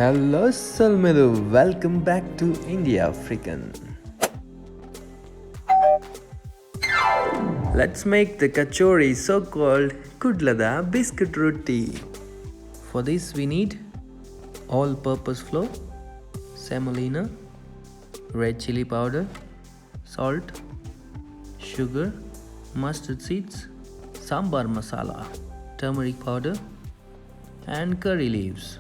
Hello Salmedu, welcome back to India African. Let's make the kachori, so called kudlada biscuit roti. For this we need all-purpose flour, semolina, red chili powder, salt, sugar, mustard seeds, sambar masala, turmeric powder and curry leaves.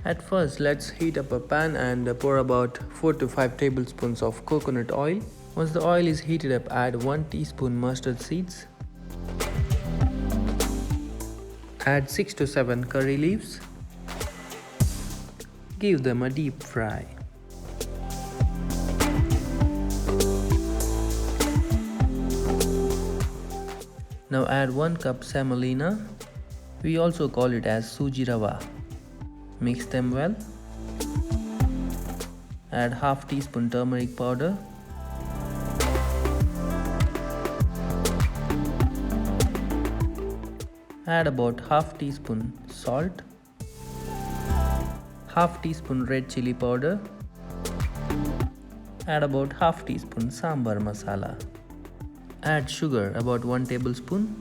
At first, let's heat up a pan and pour about 4 to 5 tablespoons of coconut oil. Once the oil is heated up, add 1 teaspoon mustard seeds. Add 6 to 7 curry leaves. Give them a deep fry. Now add 1 cup semolina. We also call it as suji rava. Mix them well. Add half teaspoon turmeric powder. Add about half teaspoon salt. Half teaspoon red chili powder. Add about half teaspoon sambar masala. Add sugar about 1 tablespoon.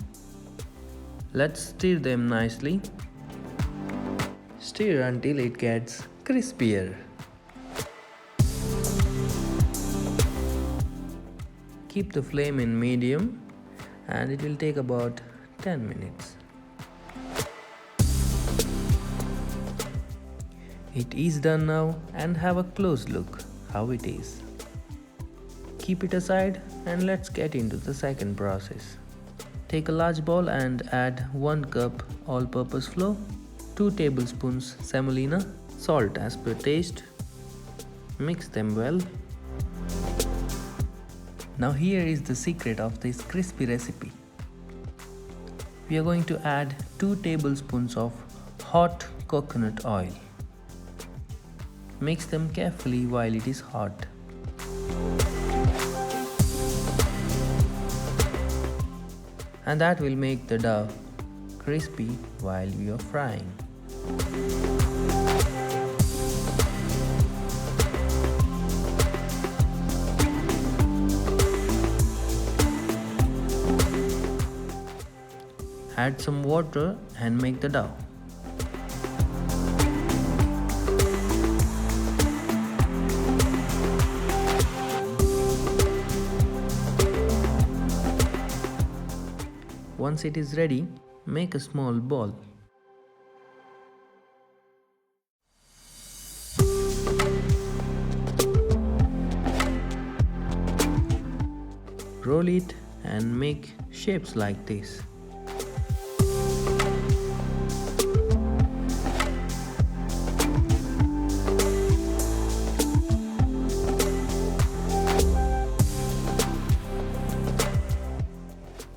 Let's stir them nicely. Stir until it gets crispier. Keep the flame in medium and it will take about 10 minutes. It is done now and have a close look how it is. Keep it aside and let's get into the second process. Take a large bowl and add 1 cup all-purpose flour, 2 tablespoons semolina, salt as per taste. Mix them well. Now here is the secret of this crispy recipe. We are going to add 2 tablespoons of hot coconut oil. Mix them carefully while it is hot. And that will make the dough crispy while we are frying. Add some water and make the dough. Once it is ready, make a small ball. Roll it and make shapes like this.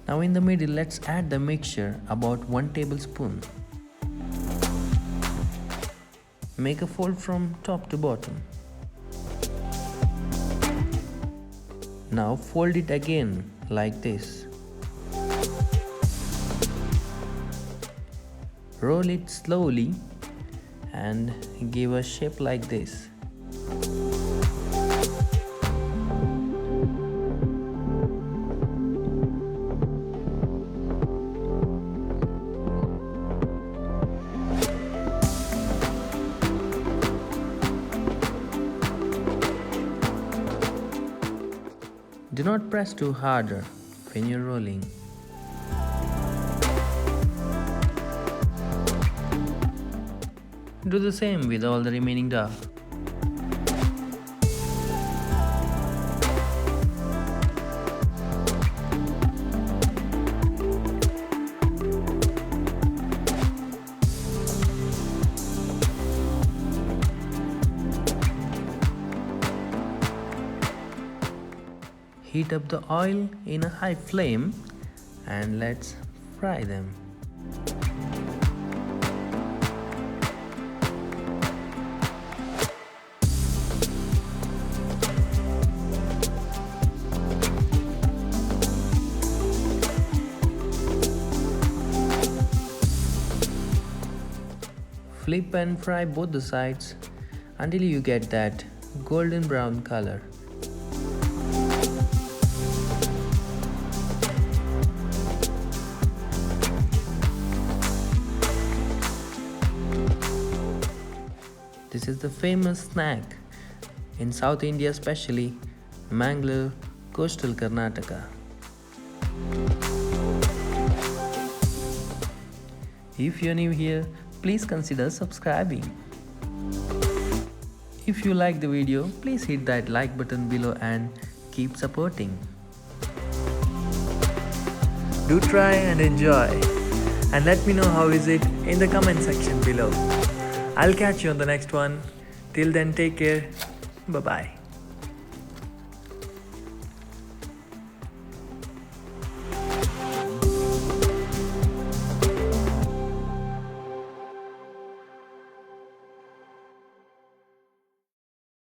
Now in the middle, let's add the mixture about 1 tablespoon. Make a fold from top to bottom. Now fold it again like this. Roll it slowly and give a shape like this. Do not press too harder when you're rolling. Do the same with all the remaining dough. Heat up the oil in a high flame and let's fry them. Flip and fry both the sides until you get that golden brown color. This is the famous snack in South India, especially Mangalore, coastal Karnataka. If you're new here, please consider subscribing. If you like the video, please hit that like button below and keep supporting. Do try and enjoy, and let me know how is it in the comment section below. I'll catch you on the next one. Till then, take care. Bye bye.